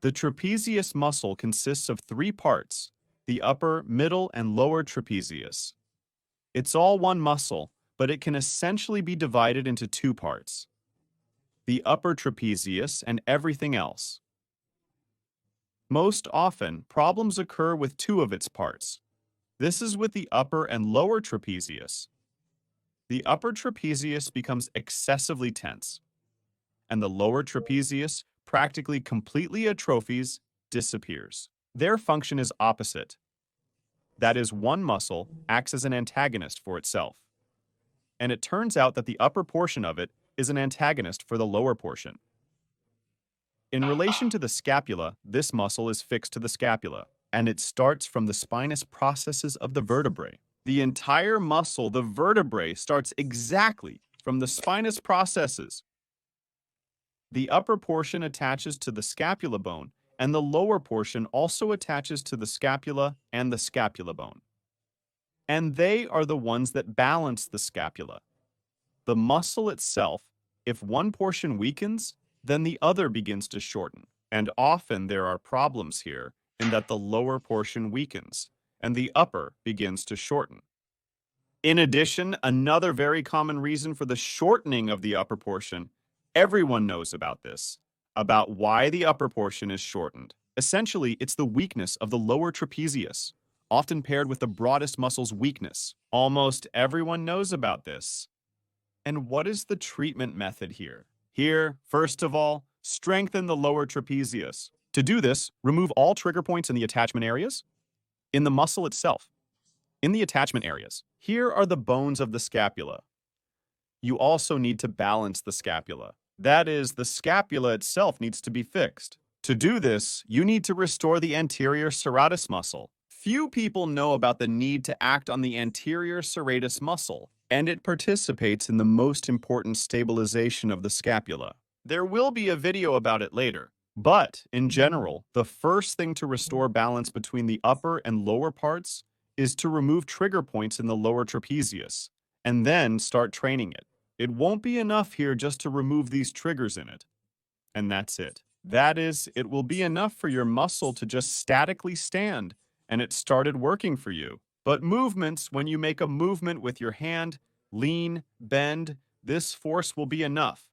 The trapezius muscle consists of three parts: the upper, middle, and lower trapezius. It's all one muscle, but it can essentially be divided into two parts: the upper trapezius and everything else. Most often, problems occur with two of its parts. This is with the upper and lower trapezius. The upper trapezius becomes excessively tense, and the lower trapezius practically completely atrophies, disappears. Their function is opposite. That is, one muscle acts as an antagonist for itself. And it turns out that the upper portion of it is an antagonist for the lower portion. In relation to the scapula, this muscle is fixed to the scapula, and it starts from the spinous processes of the vertebrae. The entire muscle, the vertebrae, starts exactly from the spinous processes. The upper portion attaches to the scapula bone, and the lower portion also attaches to the scapula and the scapula bone. And they are the ones that balance the scapula. The muscle itself, if one portion weakens, then the other begins to shorten. And often there are problems here in that the lower portion weakens and the upper begins to shorten. In addition, another very common reason for the shortening of the upper portion, everyone knows about this, about why the upper portion is shortened. Essentially, it's the weakness of the lower trapezius, often paired with the broadest muscle's weakness. Almost everyone knows about this. And what is the treatment method here? Here, first of all, strengthen the lower trapezius. To do this, remove all trigger points in the attachment areas, in the muscle itself. In the attachment areas, here are the bones of the scapula. You also need to balance the scapula. That is, the scapula itself needs to be fixed. To do this, you need to restore the anterior serratus muscle. Few people know about the need to act on the anterior serratus muscle, and it participates in the most important stabilization of the scapula. There will be a video about it later. But, in general, the first thing to restore balance between the upper and lower parts is to remove trigger points in the lower trapezius, and then start training it. It won't be enough here just to remove these triggers in it. And that's it. That is, it will be enough for your muscle to just statically stand, and it started working for you. But movements, when you make a movement with your hand, lean, bend, this force will be enough.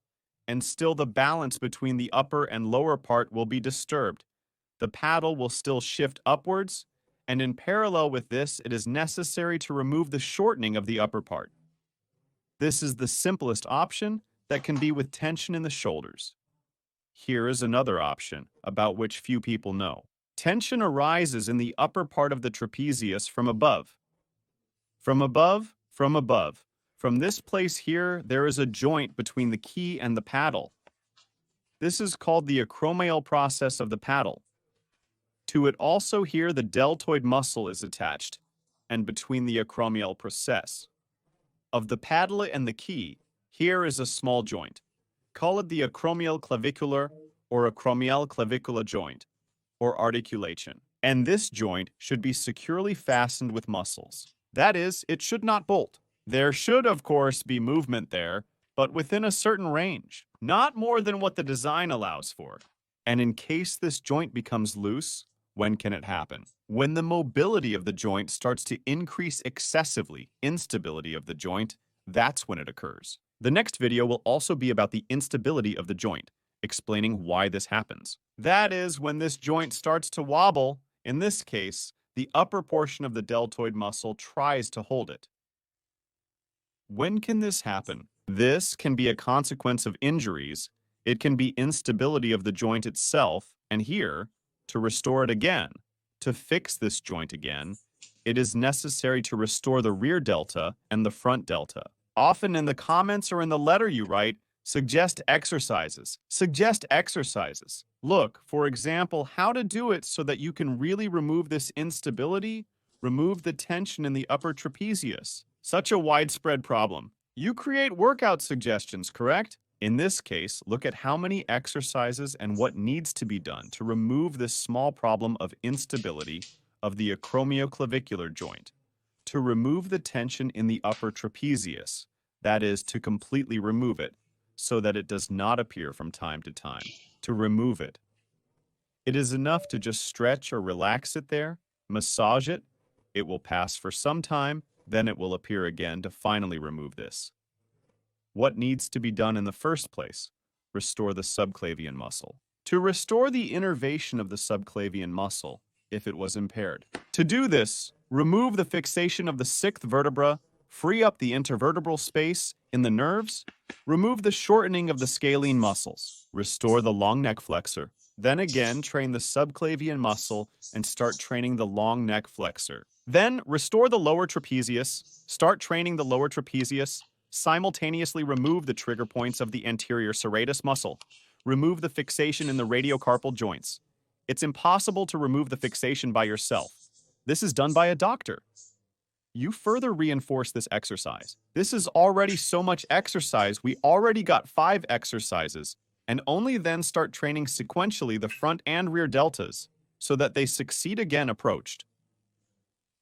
And still the balance between the upper and lower part will be disturbed. The paddle will still shift upwards, and in parallel with this, it is necessary to remove the shortening of the upper part. This is the simplest option that can be with tension in the shoulders. Here is another option, about which few people know. Tension arises in the upper part of the trapezius from above. From above, from above. From this place here, there is a joint between the key and the paddle. This is called the acromial process of the paddle. To it also here the deltoid muscle is attached, and between the acromial process. Of the paddle and the key, here is a small joint. Call it the acromial clavicular or acromial clavicula joint, or articulation. And this joint should be securely fastened with muscles. That is, it should not bolt. There should, of course, be movement there, but within a certain range, not more than what the design allows for. And in case this joint becomes loose, when can it happen? When the mobility of the joint starts to increase excessively, instability of the joint, that's when it occurs. The next video will also be about the instability of the joint, explaining why this happens. That is, when this joint starts to wobble, in this case, the upper portion of the deltoid muscle tries to hold it. When can this happen? This can be a consequence of injuries. It can be instability of the joint itself, and here, to restore it again, to fix this joint again, it is necessary to restore the rear delta and the front delta. Often in the comments or in the letter you write, suggest exercises. Suggest exercises. Look, for example, how to do it so that you can really remove this instability, remove the tension in the upper trapezius. Such a widespread problem. You create workout suggestions, correct? In this case, look at how many exercises and what needs to be done to remove this small problem of instability of the acromioclavicular joint, to remove the tension in the upper trapezius, that is, to completely remove it, so that it does not appear from time to time, to remove it. It is enough to just stretch or relax it there, massage it. It will pass for some time, then it will appear again to finally remove this. What needs to be done in the first place? Restore the subclavian muscle. To restore the innervation of the subclavian muscle, if it was impaired. To do this, remove the fixation of the sixth vertebra, free up the intervertebral space in the nerves, remove the shortening of the scalene muscles, restore the long neck flexor. Then again, train the subclavian muscle and start training the long neck flexor. Then restore the lower trapezius, start training the lower trapezius, simultaneously remove the trigger points of the anterior serratus muscle. Remove the fixation in the radiocarpal joints. It's impossible to remove the fixation by yourself. This is done by a doctor. You further reinforce this exercise. This is already so much exercise. We already got 5 exercises, and only then start training sequentially the front and rear deltas so that they succeed again approached.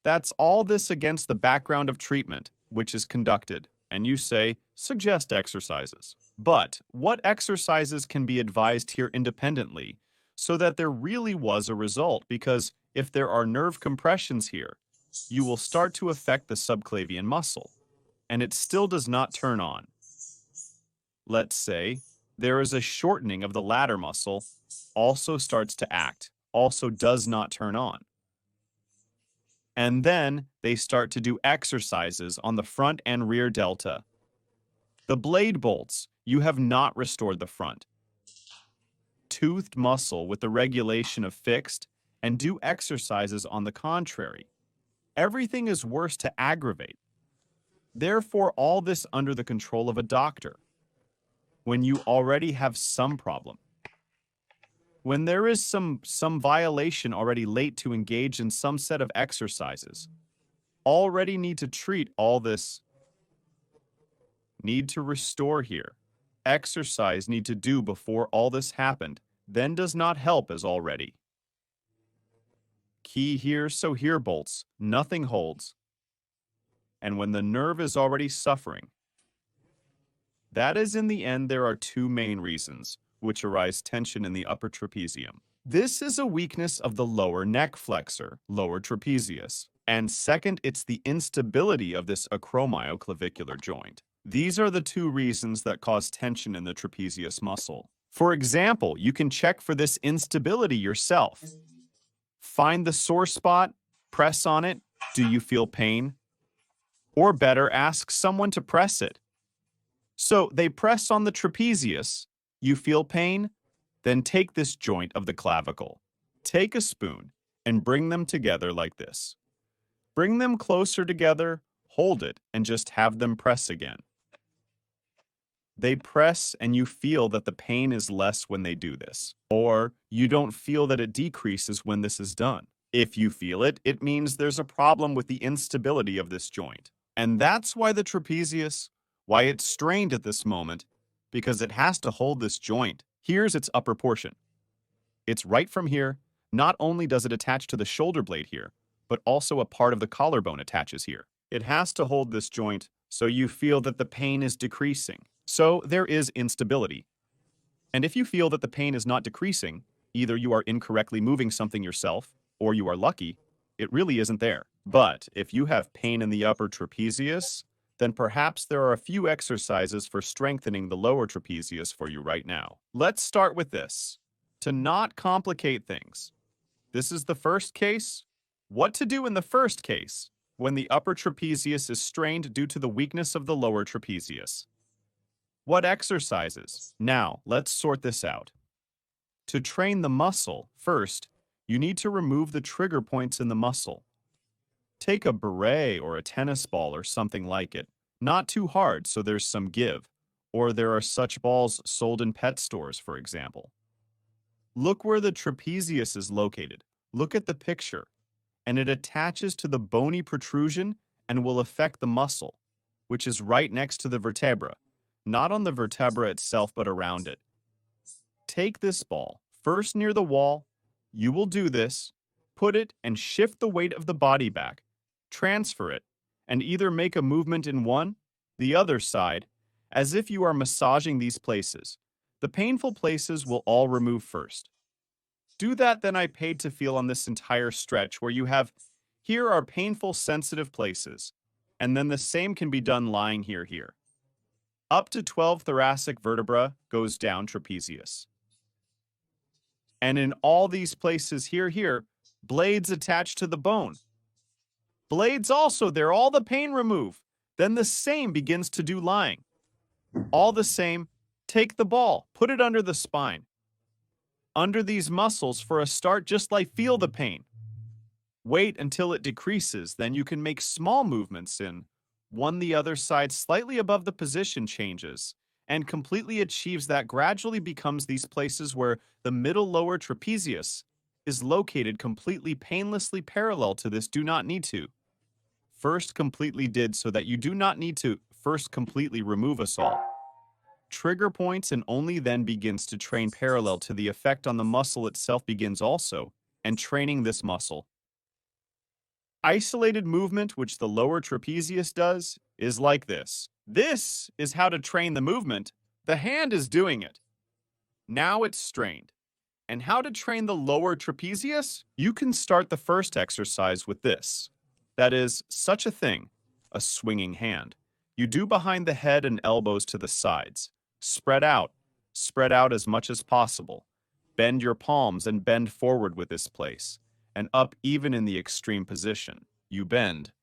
That's all this against the background of treatment, which is conducted, and you say, suggest exercises. But what exercises can be advised here independently so that there really was a result? Because if there are nerve compressions here, you will start to affect the subclavian muscle, and it still does not turn on. Let's say there is a shortening of the ladder muscle, also starts to act, also does not turn on. And then they start to do exercises on the front and rear delta. The blade bolts, you have not restored the front. Toothed muscle with the regulation of fixed, and do exercises on the contrary. Everything is worse to aggravate. Therefore, all this under the control of a doctor. When you already have some problem. When there is some violation already late to engage in some set of exercises, already need to treat all this. Need to restore here. Exercise need to do before all this happened, then does not help as already. Key here, so here bolts, nothing holds. And when the nerve is already suffering, that is in the end there are 2 main reasons which arise tension in the upper trapezium. This is a weakness of the lower neck flexor, lower trapezius. And second, it's the instability of this acromioclavicular joint. These are the 2 reasons that cause tension in the trapezius muscle. For example, you can check for this instability yourself. Find the sore spot, press on it. Do you feel pain? Or better, ask someone to press it. So they press on the trapezius. You feel pain? Then take this joint of the clavicle. Take a spoon and bring them together like this. Bring them closer together, hold it, and just have them press again. They press and you feel that the pain is less when they do this. Or you don't feel that it decreases when this is done. If you feel it, it means there's a problem with the instability of this joint. And that's why the trapezius, why it's strained at this moment, because it has to hold this joint. Here's its upper portion. It's right from here. Not only does it attach to the shoulder blade here, but also a part of the collarbone attaches here. It has to hold this joint so you feel that the pain is decreasing. So there is instability. And if you feel that the pain is not decreasing, either you are incorrectly moving something yourself, or you are lucky, it really isn't there. But if you have pain in the upper trapezius, then perhaps there are a few exercises for strengthening the lower trapezius for you right now. Let's start with this. To not complicate things. This is the first case. What to do in the first case when the upper trapezius is strained due to the weakness of the lower trapezius. What exercises? Now, let's sort this out. To train the muscle, first, you need to remove the trigger points in the muscle. Take a beret or a tennis ball or something like it. Not too hard so there's some give. Or there are such balls sold in pet stores, for example. Look where the trapezius is located. Look at the picture. And it attaches to the bony protrusion and will affect the muscle, which is right next to the vertebra. Not on the vertebra itself, but around it. Take this ball, first near the wall. You will do this. Put it and shift the weight of the body back. Transfer it, and either make a movement in one, the other side, as if you are massaging these places. The painful places will all remove first. Do that than I paid to feel on this entire stretch where you have, here are painful, sensitive places. And then the same can be done lying here. Up to 12 thoracic vertebra goes down trapezius. And in all these places here, blades attached to the bone. Blades also there, all the pain remove. Then the same begins to do lying. All the same, take the ball, put it under the spine. Under these muscles for a start, just like feel the pain. Wait until it decreases, then you can make small movements in one the other side slightly above the position changes and completely achieves that gradually becomes these places where the middle lower trapezius is located completely painlessly parallel to this do not need to. First completely did so that you do not need to first completely remove us all. Trigger points and only then begins to train parallel to the effect on the muscle itself begins also, and training this muscle. Isolated movement, which the lower trapezius does, is like this. This is how to train the movement. The hand is doing it. Now it's strained. And how to train the lower trapezius? You can start the first exercise with this. That is, such a thing, a swinging hand. You do behind the head and elbows to the sides. Spread out as much as possible. Bend your palms and bend forward with this place, and up even in the extreme position. You bend.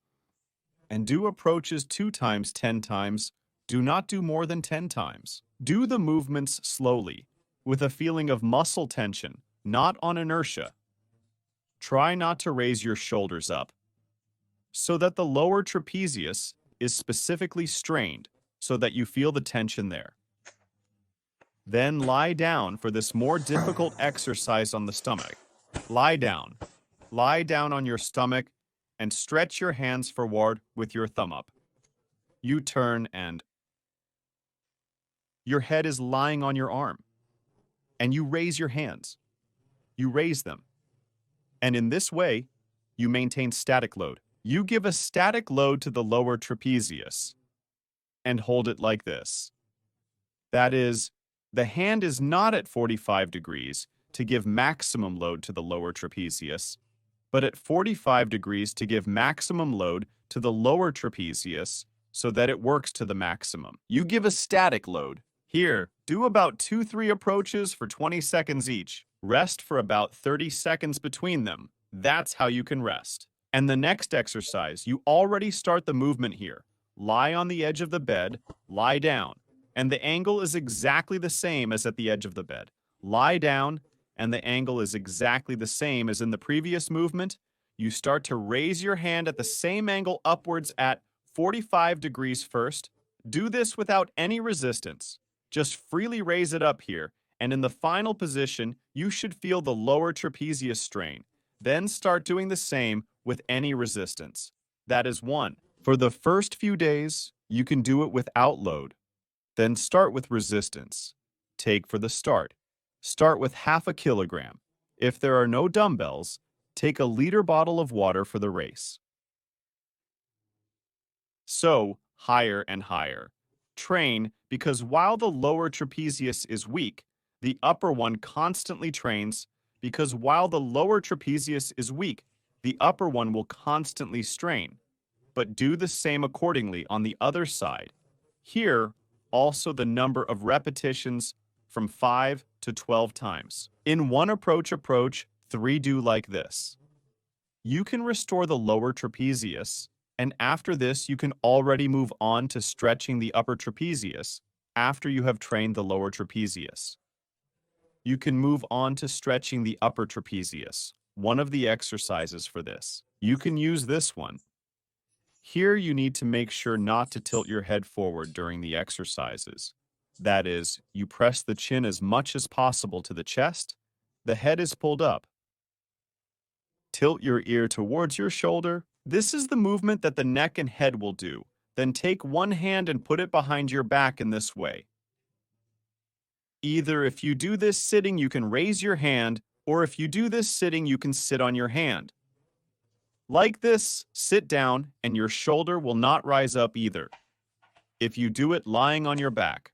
And do approaches 2 times 10 times. Do not do more than 10 times. Do the movements slowly, with a feeling of muscle tension, not on inertia. Try not to raise your shoulders up, so that the lower trapezius is specifically strained, so that you feel the tension there. Then lie down for this more difficult exercise on the stomach. Lie down. Lie down on your stomach and stretch your hands forward with your thumb up. You turn and your head is lying on your arm. And you raise your hands. You raise them. And in this way, you maintain static load. You give a static load to the lower trapezius and hold it like this. That is, the hand is not at 45 degrees to give maximum load to the lower trapezius, but at 45 degrees to give maximum load to the lower trapezius so that it works to the maximum. You give a static load. Here, do about 2-3 approaches for 20 seconds each. Rest for about 30 seconds between them. That's how you can rest. And the next exercise, you already start the movement here. Lie on the edge of the bed, lie down. And the angle is exactly the same as at the edge of the bed. Lie down, and the angle is exactly the same as in the previous movement. You start to raise your hand at the same angle upwards at 45 degrees first. Do this without any resistance. Just freely raise it up here, and in the final position, you should feel the lower trapezius strain. Then start doing the same with any resistance. That is 1. For the first few days, you can do it without load. Then start with resistance. Take for the start. Start with 1/2 kilogram. If there are no dumbbells, take a liter bottle of water for the race. So, higher and higher. Train because while the lower trapezius is weak, the upper one constantly trains because while the lower trapezius is weak, the upper one will constantly strain. But do the same accordingly on the other side. Here, also the number of repetitions from 5 to 12 times. In one approach, 3 do like this. You can restore the lower trapezius, and after this you can already move on to stretching the upper trapezius after you have trained the lower trapezius. You can move on to stretching the upper trapezius, one of the exercises for this. You can use this one. Here you need to make sure not to tilt your head forward during the exercises. That is, you press the chin as much as possible to the chest, the head is pulled up. Tilt your ear towards your shoulder. This is the movement that the neck and head will do. Then take one hand and put it behind your back in this way. Either if you do this sitting, you can raise your hand, or if you do this sitting, you can sit on your hand. Like this, sit down, and your shoulder will not rise up either. If you do it lying on your back,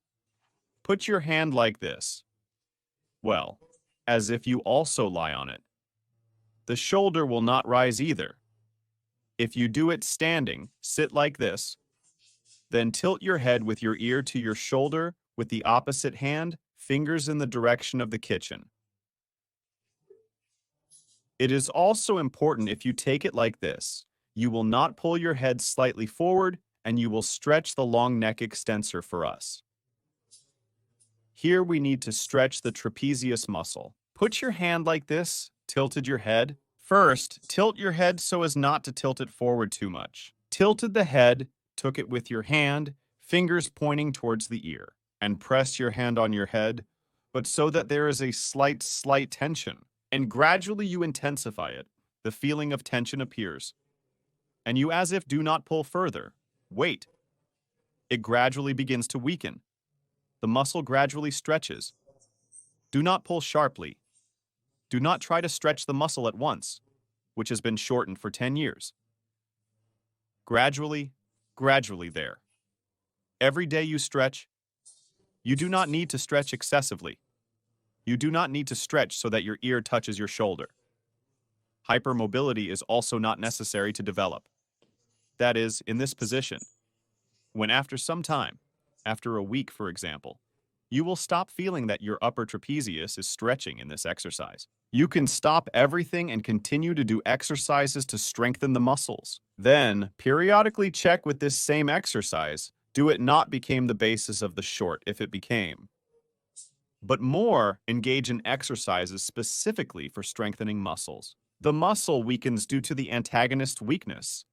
put your hand like this. Well, as if you also lie on it. The shoulder will not rise either. If you do it standing, sit like this, then tilt your head with your ear to your shoulder with the opposite hand, fingers in the direction of the kitchen. It is also important if you take it like this. You will not pull your head slightly forward, and you will stretch the long neck extensor for us. Here we need to stretch the trapezius muscle. Put your hand like this, tilted your head. First, tilt your head so as not to tilt it forward too much. Tilted the head, took it with your hand, fingers pointing towards the ear, and press your hand on your head, but so that there is a slight tension, and gradually you intensify it. The feeling of tension appears, and you as if do not pull further. Wait. It gradually begins to weaken. The muscle gradually stretches. Do not pull sharply. Do not try to stretch the muscle at once, which has been shortened for 10 years. Gradually there. Every day you stretch. You do not need to stretch excessively. You do not need to stretch so that your ear touches your shoulder. Hypermobility is also not necessary to develop. That is, in this position, when after some time, after a week for example, you will stop feeling that your upper trapezius is stretching in this exercise. You can stop everything and continue to do exercises to strengthen the muscles. Then, periodically check with this same exercise. Do it not become the basis of the short if it became. But more, engage in exercises specifically for strengthening muscles. The muscle weakens due to the antagonist weakness.